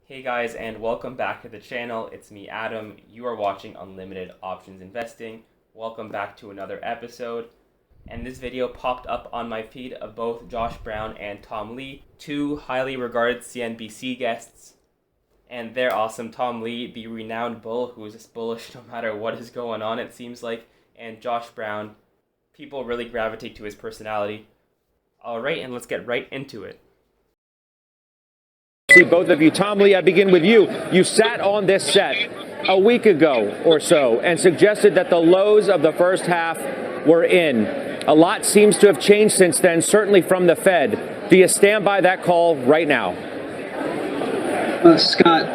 Hey guys, and welcome back to the channel. It's me, Adam. You are watching Unlimited Options Investing. Welcome back to another episode. And this video popped up on my feed of both Josh Brown and Tom Lee, two highly regarded CNBC guests. And they're awesome. Tom Lee, the renowned bull who is just bullish no matter what is going on, it seems like. And Josh Brown, people really gravitate to his personality. Alright, and let's get right into it. See both of you. Tom Lee, I begin with you. You sat on this set a week ago or so and suggested that the lows of the first half were in. A lot seems to have changed since then, certainly from the Fed. Do you stand by that call right now? Scott,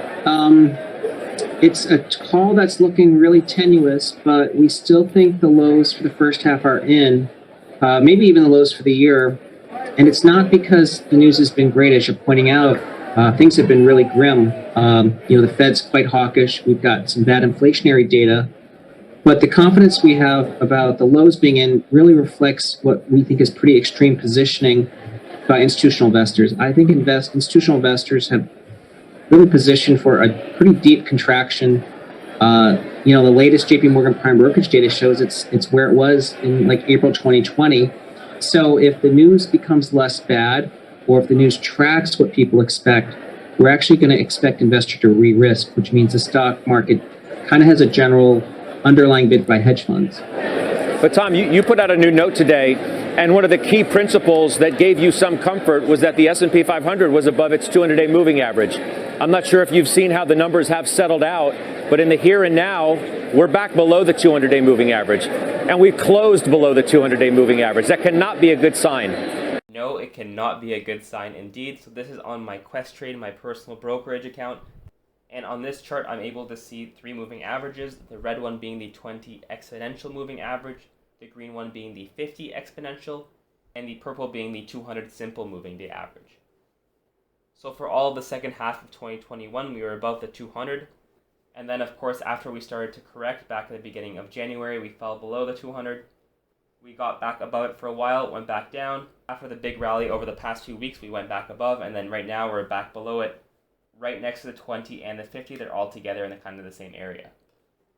it's a call that's looking really tenuous, but we still think the lows for the first half are in, maybe even the lows for the year. And it's not because the news has been great, as you're pointing out. Things have been really grim. The Fed's quite hawkish. We've got some bad inflationary data. But the confidence we have about the lows being in really reflects what we think is pretty extreme positioning by institutional investors. I think institutional investors have really positioned for a pretty deep contraction. The latest JP Morgan Prime Brokerage data shows it's where it was in like April 2020. So if the news becomes less bad, or if the news tracks what people expect, we're actually going to expect investors to re-risk, which means the stock market kind of has a general underlying bid by hedge funds. But Tom, you put out a new note today, and one of the key principles that gave you some comfort was that the S&P 500 was above its 200-day moving average. I'm not sure if you've seen how the numbers have settled out, but in the here and now, we're back below the 200-day moving average, and we closed below the 200-day moving average. That cannot be a good sign. No, it cannot be a good sign indeed. So this is on my Questrade, my personal brokerage account. And on this chart, I'm able to see three moving averages. The red one being the 20 exponential moving average, the green one being the 50 exponential, and the purple being the 200 simple moving day average. So for all of the second half of 2021, we were above the 200. And then, of course, after we started to correct back at the beginning of January, we fell below the 200. We got back above it for a while, went back down. After the big rally over the past few weeks, we went back above, and then right now we're back below it, right next to the 20 and the 50. They're all together in the kind of the same area.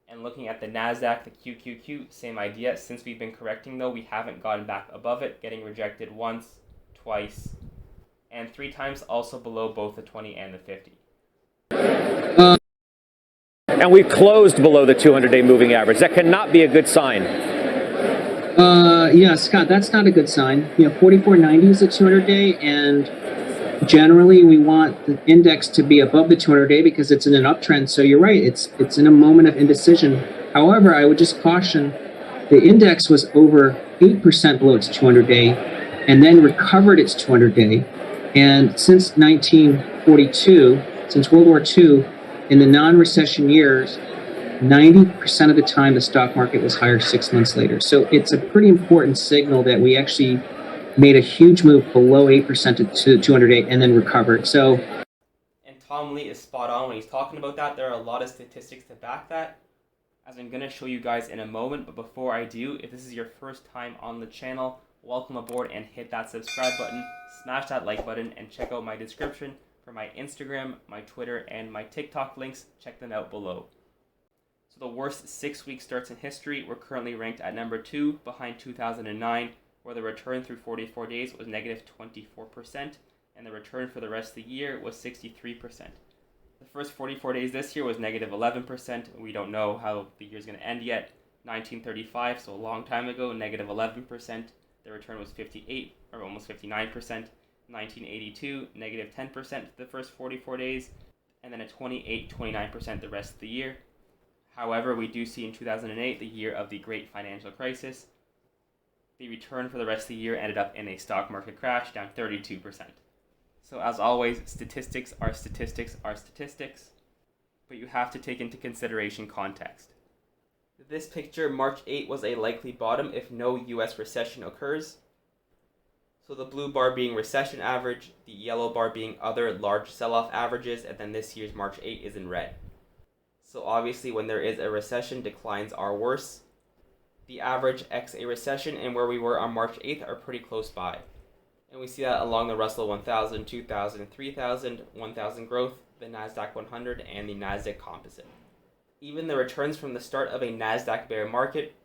And looking at the NASDAQ, the QQQ, same idea. Since we've been correcting, though, we haven't gotten back above it, getting rejected once, twice, and three times, also below both the 20 and the 50. And we closed below the 200-day moving average. That cannot be a good sign. Scott, that's not a good sign. 4490 is a 200-day, and generally we want the index to be above the 200-day because it's in an uptrend. So you're right, it's in a moment of indecision. However, I would just caution, the index was over 8% below its 200-day and then recovered its 200-day. And since 1942, since World War II, in the non-recession years, 90% of the time the stock market was higher 6 months later. So it's a pretty important signal that we actually made a huge move below 8% to 208 and then recovered. And Tom Lee is spot on when he's talking about that. There are a lot of statistics to back that, as I'm going to show you guys in a moment. But before I do, if this is your first time on the channel, welcome aboard and hit that subscribe button, smash that like button, and check out my description for my Instagram, my Twitter, and my TikTok links. Check them out below. So the worst 6-week starts in history, we're currently ranked at number 2 behind 2009, where the return through 44 days was negative 24%, and the return for the rest of the year was 63%. The first 44 days this year was negative 11%. We don't know how the year's going to end yet. 1935, so a long time ago, negative 11%. The return was 58, or almost 59%. 1982, negative 10% the first 44 days, and then a 29% the rest of the year. However, we do see in 2008, the year of the great financial crisis, the return for the rest of the year ended up in a stock market crash, down 32%. So as always, statistics are statistics are statistics, but you have to take into consideration context. This picture, March 8 was a likely bottom if no US recession occurs. So the blue bar being recession average, the yellow bar being other large sell-off averages, and then this year's March 8 is in red. So obviously when there is a recession, declines are worse. The average X a recession and where we were on March 8th are pretty close by. And we see that along the Russell 1000, 2000, 3000, 1000 growth. the NASDAQ 100, and the NASDAQ Composite. Even the returns from the start of a NASDAQ bear market,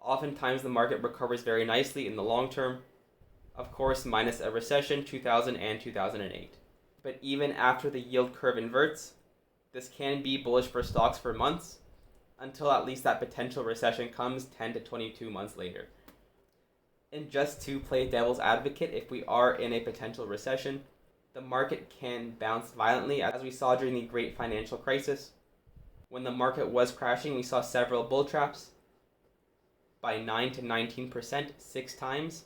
oftentimes the market recovers very nicely in the long term, of course minus a recession, 2000 and 2008. But even after the yield curve inverts, this can be bullish for stocks for months, until at least that potential recession comes 10 to 22 months later. And just to play devil's advocate, if we are in a potential recession, the market can bounce violently, as we saw during the Great Financial Crisis. When the market was crashing, we saw several bull traps by 9 to 19%, 6 times,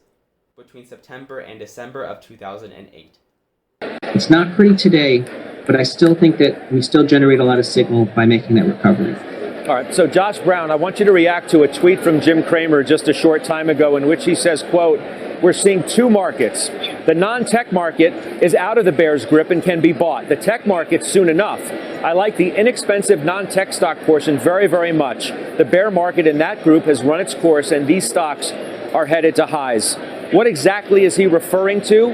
between September and December of 2008. It's not pretty today, but I still think that we still generate a lot of signal by making that recovery. All right, so Josh Brown, I want you to react to a tweet from Jim Cramer just a short time ago in which he says, quote, "We're seeing two markets. The non-tech market is out of the bear's grip and can be bought. The tech market soon enough. I like the inexpensive non-tech stock portion very, very much. The bear market in that group has run its course and these stocks are headed to highs." What exactly is he referring to?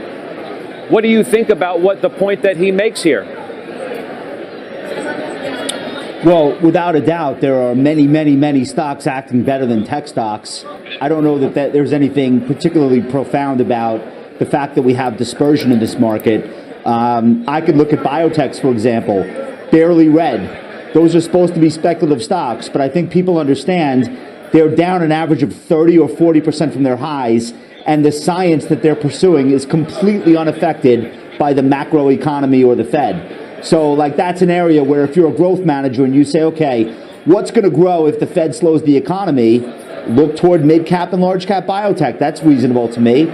What do you think about what the point that he makes here? Well, without a doubt, there are many, many, many stocks acting better than tech stocks. I don't know that there's anything particularly profound about the fact that we have dispersion in this market. I could look at biotechs, for example, barely red. Those are supposed to be speculative stocks, but I think people understand they're down an average of 30 or 40% from their highs, and the science that they're pursuing is completely unaffected by the macroeconomy or the Fed. So, like, that's an area where if you're a growth manager and you say, okay, what's going to grow if the Fed slows the economy? Look toward mid-cap and large-cap biotech. That's reasonable to me.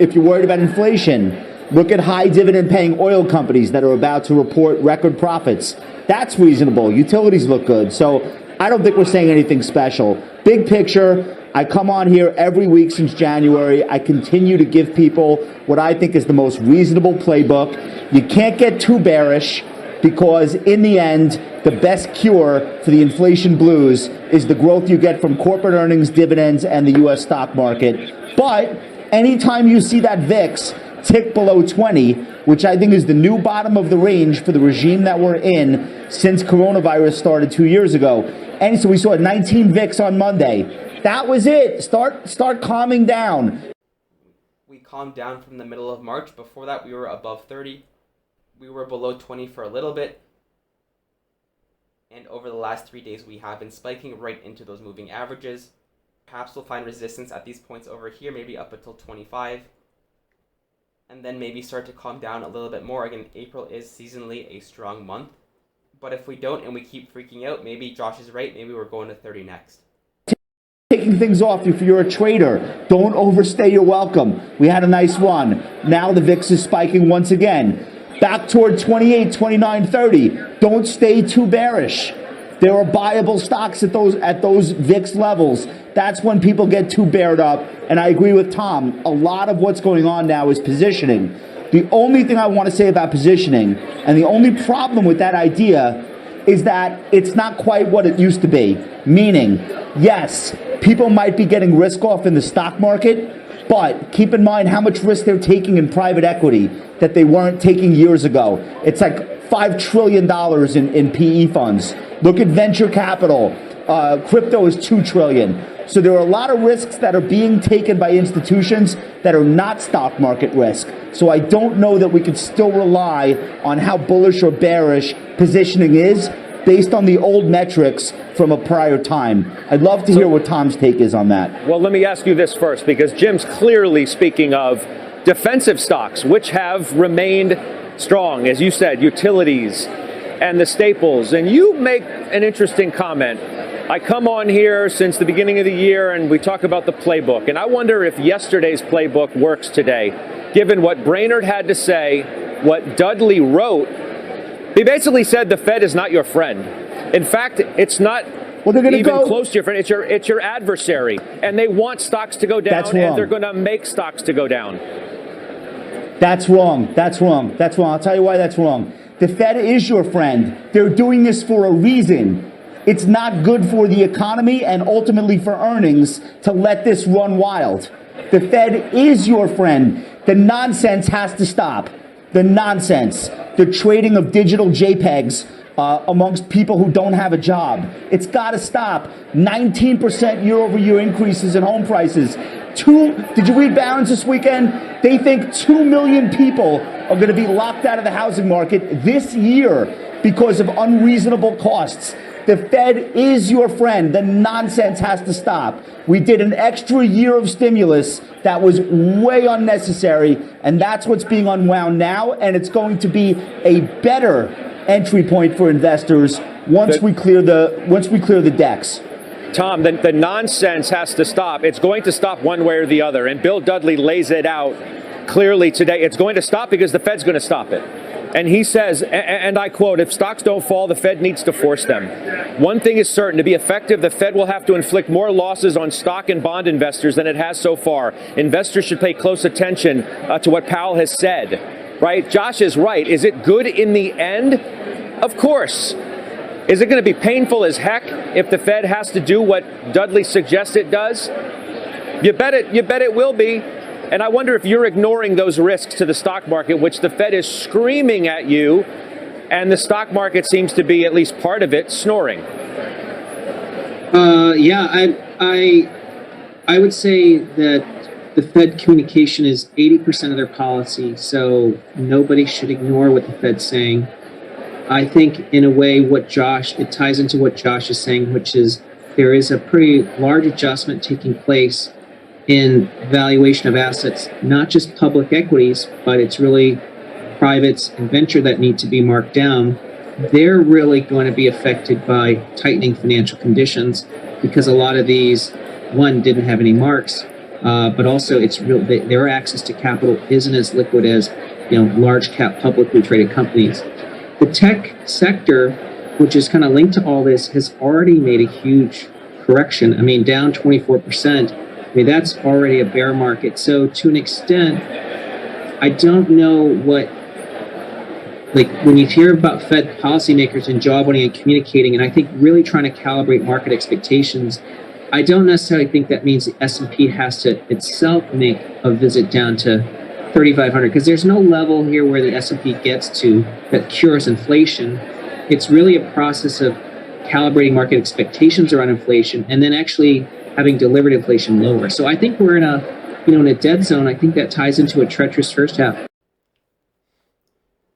If you're worried about inflation, look at high dividend-paying oil companies that are about to report record profits. That's reasonable. Utilities look good. So I don't think we're saying anything special. Big picture, I come on here every week since January. I continue to give people what I think is the most reasonable playbook. You can't get too bearish because in the end, the best cure for the inflation blues is the growth you get from corporate earnings, dividends, and the U.S. stock market. But anytime you see that VIX tick below 20, which I think is the new bottom of the range for the regime that we're in since coronavirus started 2 years ago. And so we saw a 19 VIX on Monday. That was it. Start calming down. We calmed down from the middle of March. Before that, we were above 30. We were below 20 for a little bit. And over the last 3 days, we have been spiking right into those moving averages. Perhaps we'll find resistance at these points over here, maybe up until 25. And then maybe start to calm down a little bit more. Again, April is seasonally a strong month. But if we don't and we keep freaking out, maybe Josh is right. Maybe we're going to 30 next. Taking things off if you're a trader. Don't overstay your welcome. We had a nice run. Now the VIX is spiking once again. Back toward 28, 29, 30. Don't stay too bearish. There are buyable stocks at those VIX levels. That's when people get too bared up. And I agree with Tom. A lot of what's going on now is positioning. The only thing I want to say about positioning, and the only problem with that idea, is that it's not quite what it used to be. Meaning, yes, people might be getting risk off in the stock market, but keep in mind how much risk they're taking in private equity that they weren't taking years ago. It's like $5 trillion in PE funds. Look at venture capital. Crypto is $2 trillion. So there are a lot of risks that are being taken by institutions that are not stock market risk. So I don't know that we could still rely on how bullish or bearish positioning is based on the old metrics from a prior time. I'd love to hear what Tom's take is on that. Well, let me ask you this first, because Jim's clearly speaking of defensive stocks, which have remained strong, as you said, utilities and the staples. And you make an interesting comment. I come on here since the beginning of the year and we talk about the playbook. And I wonder if yesterday's playbook works today, given what Brainerd had to say, what Dudley wrote. He basically said the Fed is not your friend. In fact, it's not even close to your friend. It's your adversary. And they want stocks to go down, and they're going to make stocks to go down. That's wrong. That's wrong. That's wrong. I'll tell you why that's wrong. The Fed is your friend. They're doing this for a reason. It's not good for the economy and ultimately for earnings to let this run wild. The Fed is your friend. The nonsense has to stop. the nonsense, the trading of digital JPEGs amongst people who don't have a job. It's got to stop. 19% year-over-year increases in home prices. Did you read Barron's this weekend? They think 2 million people are going to be locked out of the housing market this year because of unreasonable costs. The Fed is your friend. The nonsense has to stop. We did an extra year of stimulus that was way unnecessary, and that's what's being unwound now, and it's going to be a better entry point for investors once we clear the decks. Tom, the nonsense has to stop. It's going to stop one way or the other, and Bill Dudley lays it out clearly today. It's going to stop because the Fed's going to stop it. And he says, and I quote, if stocks don't fall, the Fed needs to force them. One thing is certain, to be effective, the Fed will have to inflict more losses on stock and bond investors than it has so far. Investors should pay close attention to what Powell has said, right? Josh is right. Is it good in the end? Of course. Is it going to be painful as heck if the Fed has to do what Dudley suggests it does? You bet it will be. And I wonder if you're ignoring those risks to the stock market, which the Fed is screaming at you, and the stock market seems to be, at least part of it, snoring. Yeah, I would say that the Fed communication is 80% of their policy, so nobody should ignore what the Fed's saying. I think, in a way, it ties into what Josh is saying, which is there is a pretty large adjustment taking place in valuation of assets, not just public equities, but it's really privates and venture that need to be marked down. They're really going to be affected by tightening financial conditions because a lot of these, one, didn't have any marks, but also their access to capital isn't as liquid as large cap publicly traded companies. The tech sector, which is kind of linked to all this, has already made a huge correction. I mean, down 24%. I mean, that's already a bear market. So to an extent, I don't know when you hear about Fed policymakers and job winning and communicating, and I think really trying to calibrate market expectations, I don't necessarily think that means the S&P has to itself make a visit down to 3,500, because there's no level here where the S&P gets to that cures inflation. It's really a process of calibrating market expectations around inflation and then actually having delivered inflation lower. So I think we're in a dead zone. I think that ties into a treacherous first half.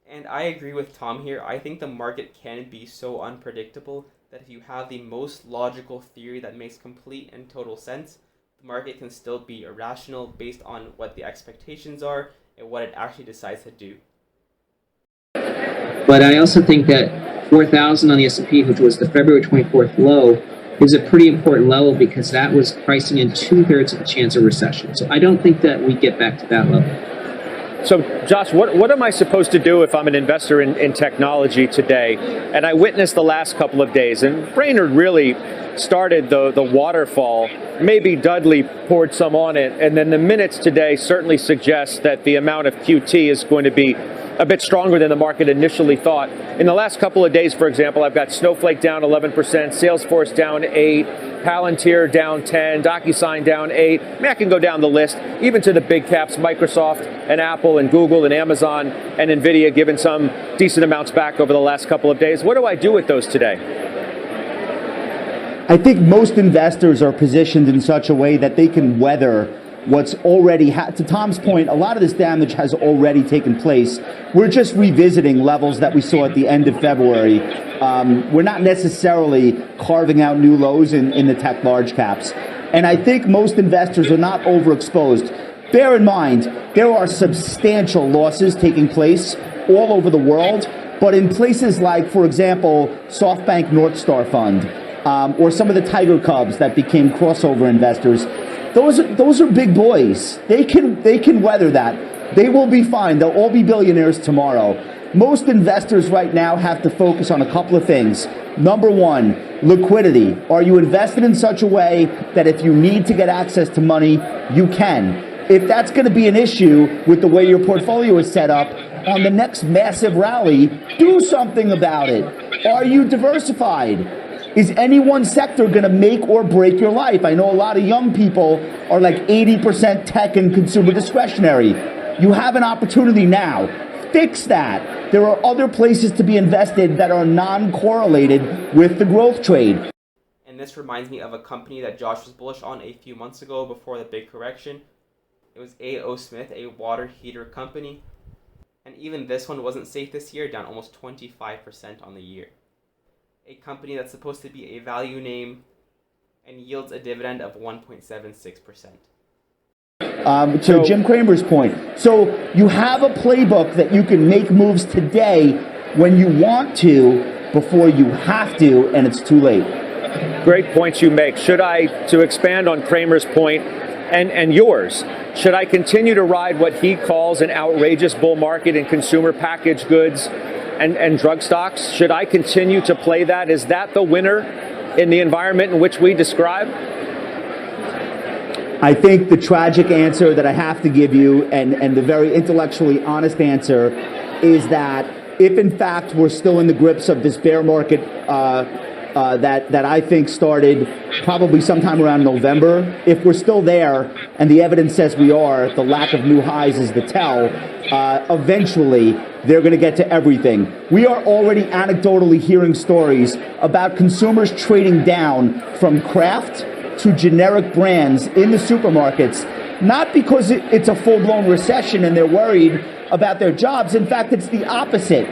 And I agree with Tom here. I think the market can be so unpredictable that if you have the most logical theory that makes complete and total sense, the market can still be irrational based on what the expectations are and what it actually decides to do. But I also think that 4,000 on the S&P, which was the February 24th low, is a pretty important level because that was pricing in 2/3 of the chance of recession. So I don't think that we get back to that level. So, Josh, what am I supposed to do if I'm an investor in technology today? And I witnessed the last couple of days, and Brainerd really started the waterfall. Maybe Dudley poured some on it, and then the minutes today certainly suggest that the amount of QT is going to be a bit stronger than the market initially thought. In the last couple of days, for example, I've got Snowflake down 11%, Salesforce down 8%, Palantir down 10%, DocuSign down 8%. I mean, I can go down the list, even to the big caps, Microsoft and Apple and Google and Amazon and NVIDIA, given some decent amounts back over the last couple of days. What do I do with those today? I think most investors are positioned in such a way that they can weather what's already, to Tom's point, a lot of this damage has already taken place. We're just revisiting levels that we saw at the end of February. We're not necessarily carving out new lows in the tech large caps. And I think most investors are not overexposed. Bear in mind, there are substantial losses taking place all over the world, but in places like, for example, SoftBank North Star Fund, or some of the Tiger Cubs that became crossover investors, those are big boys. They can weather that. They will be fine. They'll all be billionaires tomorrow. Most investors right now have to focus on a couple of things. Number one, liquidity. Are you invested in such a way that if you need to get access to money, you can? If that's going to be an issue with the way your portfolio is set up, on the next massive rally, do something about it. Are you diversified? Is any one sector going to make or break your life? I know a lot of young people are like 80% tech and consumer discretionary. You have an opportunity now. fix that. There are other places to be invested that are non-correlated with the growth trade. And this reminds me of a company that Josh was bullish on a few months ago before the big correction. It was A.O. Smith, a water heater company. And even this one wasn't safe this year, down almost 25% on the year. A company that's supposed to be a value name and yields a dividend of 1.76%. To Jim Cramer's point, so you have a playbook that you can make moves today when you want to before you have to, and it's too late. Great points you make. To expand on Kramer's point and yours, should I continue to ride what he calls an outrageous bull market in consumer packaged goods and drug stocks? Should I continue to play that? Is that the winner in the environment in which we describe? I think the tragic answer that I have to give you, and the very intellectually honest answer, is that if in fact we're still in the grips of this bear market that I think started probably sometime around November, if we're still there, and the evidence says we are, the lack of new highs is the tell, eventually they're going to get to everything. We are already anecdotally hearing stories about consumers trading down from craft to generic brands in the supermarkets, not because it's a full-blown recession and they're worried about their jobs. In fact, it's the opposite.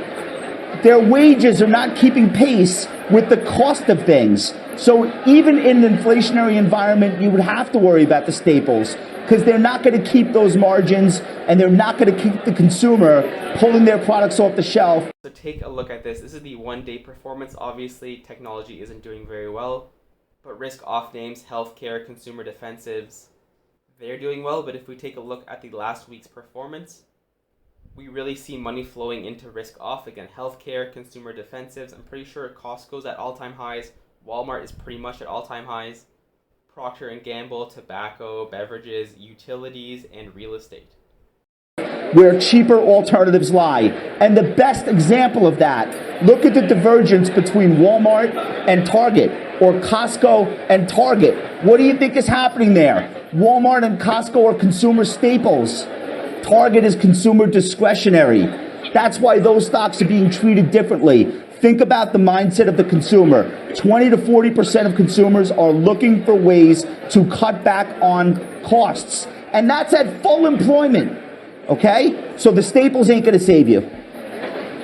Their wages are not keeping pace with the cost of things. So even in an inflationary environment, you would have to worry about the staples because they're not going to keep those margins and they're not going to keep the consumer pulling their products off the shelf. So take a look at this. This is the one-day performance. Obviously, technology isn't doing very well. But risk-off names, healthcare, consumer defensives, they're doing well. But if we take a look at the last week's performance, we really see money flowing into risk-off. Again, healthcare, consumer defensives. I'm pretty sure Costco's at all-time highs. Walmart is pretty much at all-time highs. Procter & Gamble, tobacco, beverages, utilities, and real estate. Where cheaper alternatives lie. And the best example of that, look at the divergence between Walmart and Target, or Costco and Target. What do you think is happening there? Walmart and Costco are consumer staples. Target is consumer discretionary. That's why those stocks are being treated differently. Think about the mindset of the consumer. 20 to 40% of consumers are looking for ways to cut back on costs. And that's at full employment. Okay? So the staples ain't going to save you.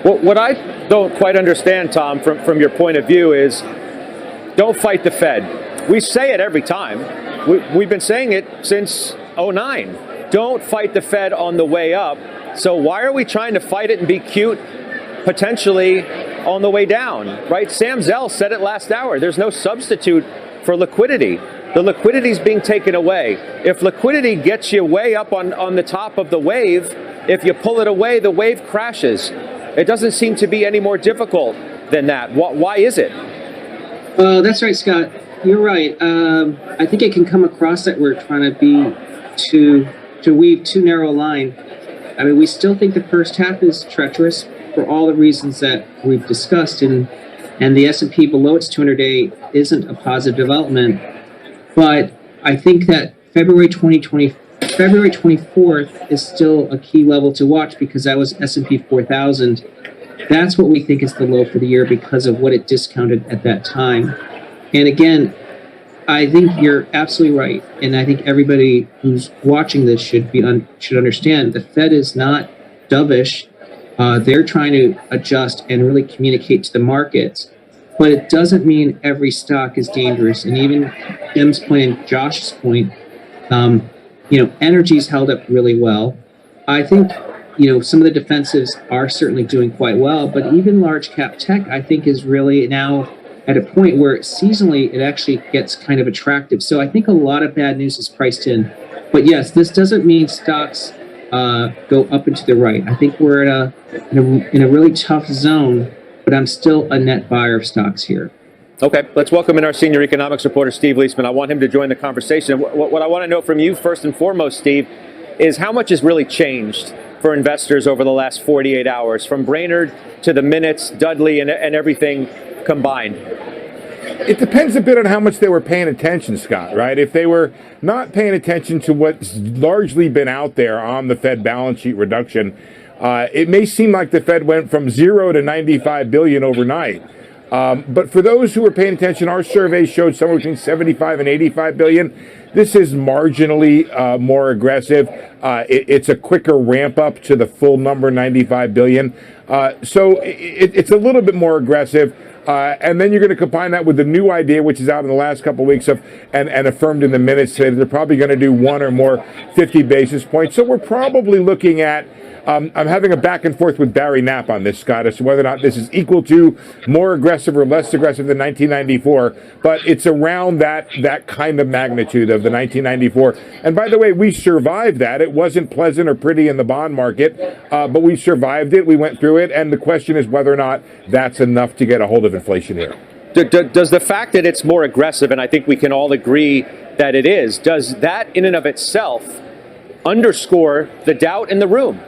Well, what I don't quite understand, Tom, from your point of view is don't fight the Fed. We say it every time. We've been saying it since 2009. Don't fight the Fed on the way up. So why are we trying to fight it and be cute potentially on the way down, right? Sam Zell said it last hour. There's no substitute for liquidity. The liquidity is being taken away. If liquidity gets you way up on the top of the wave, if you pull it away, the wave crashes. It doesn't seem to be any more difficult than that. Why is it? That's right, Scott. You're right. I think it can come across that we're trying to weave too narrow a line. I mean, we still think the first half is treacherous for all the reasons that we've discussed, and the S&P below its 200-day isn't a positive development. But I think that February 24th is still a key level to watch because that was S&P 4000. That's what we think is the low for the year because of what it discounted at that time. And again, I think you're absolutely right, and I think everybody who's watching this should understand the Fed is not dovish. They're trying to adjust and really communicate to the markets, but it doesn't mean every stock is dangerous. And even Jim's point and Josh's point, energy's held up really well. I think some of the defensives are certainly doing quite well, but even large cap tech, I think, is really now at a point where seasonally it actually gets kind of attractive. So I think a lot of bad news is priced in. But yes, this doesn't mean stocks go up and to the right. I think we're in a really tough zone, but I'm still a net buyer of stocks here. Okay, let's welcome in our senior economics reporter, Steve Leisman. I want him to join the conversation. What I want to know from you first and foremost, Steve, is how much has really changed for investors over the last 48 hours, from Brainerd to the minutes, Dudley, and everything combined? It depends a bit on how much they were paying attention, Scott, right? If they were not paying attention to what's largely been out there on the Fed balance sheet reduction, It may seem like the Fed went from 0 to 95 billion overnight. But for those who are paying attention, our survey showed somewhere between 75 and 85 billion. This is marginally more aggressive. It's a quicker ramp up to the full number, 95 billion. So it's a little bit more aggressive. And then you're going to combine that with the new idea, which is out in the last couple of weeks and affirmed in the minutes today, that they're probably going to do one or more 50 basis points. So we're probably looking at, I'm having a back and forth with Barry Knapp on this, Scott, as to whether or not this is equal to, more aggressive or less aggressive than 1994. But it's around that kind of magnitude of the 1994. And by the way, we survived that. It wasn't pleasant or pretty in the bond market, but we survived it. We went through it. And the question is whether or not that's enough to get a hold of inflation here. Does the fact that it's more aggressive, and I think we can all agree that it is, does that in and of itself underscore the doubt in the room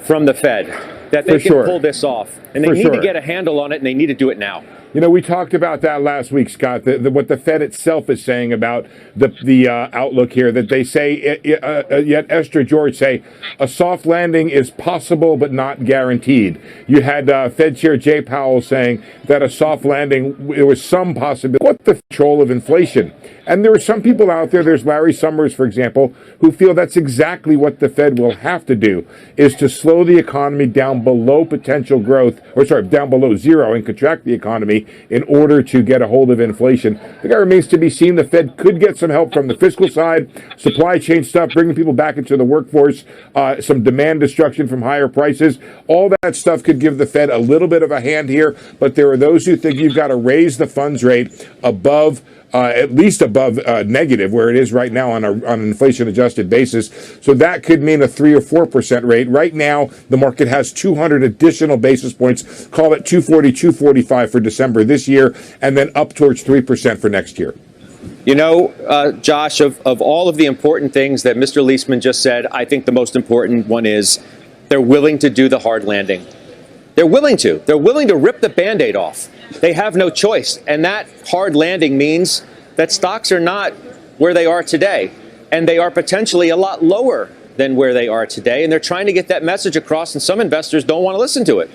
from the Fed that they can pull this off? And they need to get a handle on it, and they need to do it now. You know, we talked about that last week, Scott, what the Fed itself is saying about the outlook here, that they say, yet Esther George say, a soft landing is possible but not guaranteed. You had Fed Chair Jay Powell saying that a soft landing, there was some possibility. What the control of inflation? And there are some people out there, there's Larry Summers, for example, who feel that's exactly what the Fed will have to do, is to slow the economy down below potential growth, down below zero, and contract the economy in order to get a hold of inflation. I think it remains to be seen. The Fed could get some help from the fiscal side, supply chain stuff, bringing people back into the workforce, some demand destruction from higher prices. All that stuff could give the Fed a little bit of a hand here, but there are those who think you've got to raise the funds rate above at least above negative, where it is right now on an inflation-adjusted basis. So that could mean a 3 or 4% rate. Right now, the market has 200 additional basis points. Call it 240, 245 for December this year, and then up towards 3% for next year. You know, Josh, of all of the important things that Mr. Leisman just said, I think the most important one is they're willing to do the hard landing. They're willing to. They're willing to rip the Band-Aid off. They have no choice. And that hard landing means that stocks are not where they are today. And they are potentially a lot lower than where they are today. And they're trying to get that message across, and some investors don't want to listen to it.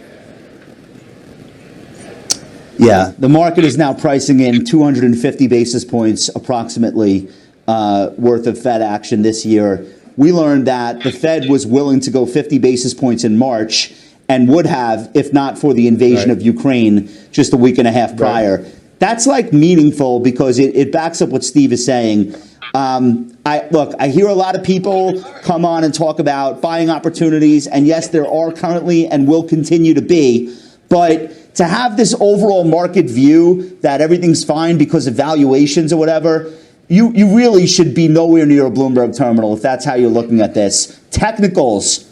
Yeah, the market is now pricing in 250 basis points approximately worth of Fed action this year. We learned that the Fed was willing to go 50 basis points in March, and would have if not for the invasion of Ukraine just a week and a half prior. That's like meaningful because it backs up what Steve is saying. I hear a lot of people come on and talk about buying opportunities, and yes, there are currently and will continue to be, but to have this overall market view that everything's fine because of valuations or whatever, you really should be nowhere near a Bloomberg terminal if that's how you're looking at this. Technicals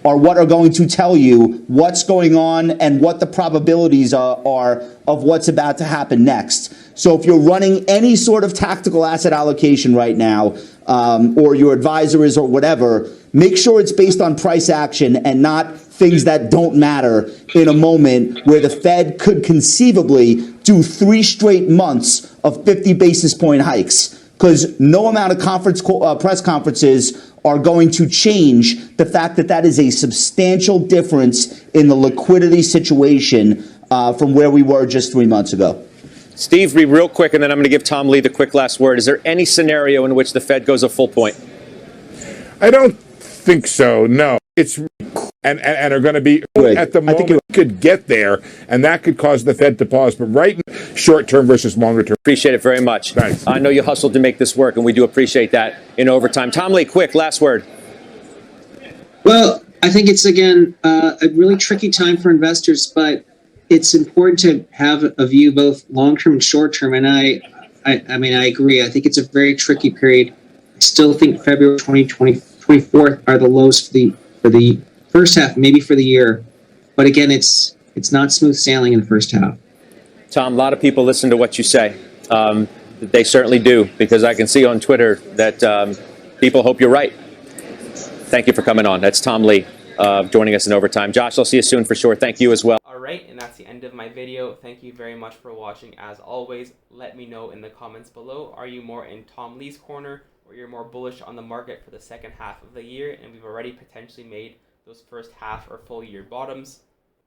are what are going to tell you what's going on and what the probabilities are of what's about to happen next. So if you're running any sort of tactical asset allocation right now, or your advisor is or whatever, make sure it's based on price action and not things that don't matter in a moment where the Fed could conceivably do 3 straight months of 50 basis point hikes. Because no amount of press conferences are going to change the fact that that is a substantial difference in the liquidity situation from where we were just 3 months ago. Steve, be real quick, and then I'm going to give Tom Lee the quick last word. Is there any scenario in which the Fed goes a full point? I don't think so, no. It's and are going to be at the moment. I think it could get there, and that could cause the Fed to pause. But right now, short term versus longer term. Appreciate it very much. Thanks. I know you hustled to make this work, and we do appreciate that in overtime. Tom Lee, quick last word. Well, I think it's, again, a really tricky time for investors, but it's important to have a view both long-term and short-term. And I mean, I agree. I think it's a very tricky period. I still think February 2024 are the lows for the first half, maybe for the year. But again, it's not smooth sailing in the first half. Tom, a lot of people listen to what you say. They certainly do, because I can see on Twitter that people hope you're right. Thank you for coming on. That's Tom Lee joining us in overtime. Josh, I'll see you soon for sure. Thank you as well. All right, and that's the end of my video. Thank you very much for watching. As always, let me know in the comments below. Are you more in Tom Lee's corner, or you're more bullish on the market for the second half of the year? And we've already potentially made those first half or full year bottoms?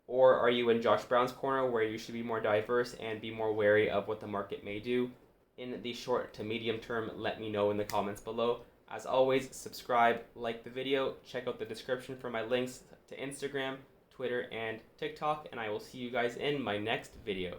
Or are you in Josh Brown's corner where you should be more diverse and be more wary of what the market may do in the short to medium term? Let me know in the comments below. As always, subscribe, like the video, check out the description for my links to Instagram, Twitter, and TikTok, and I will see you guys in my next video.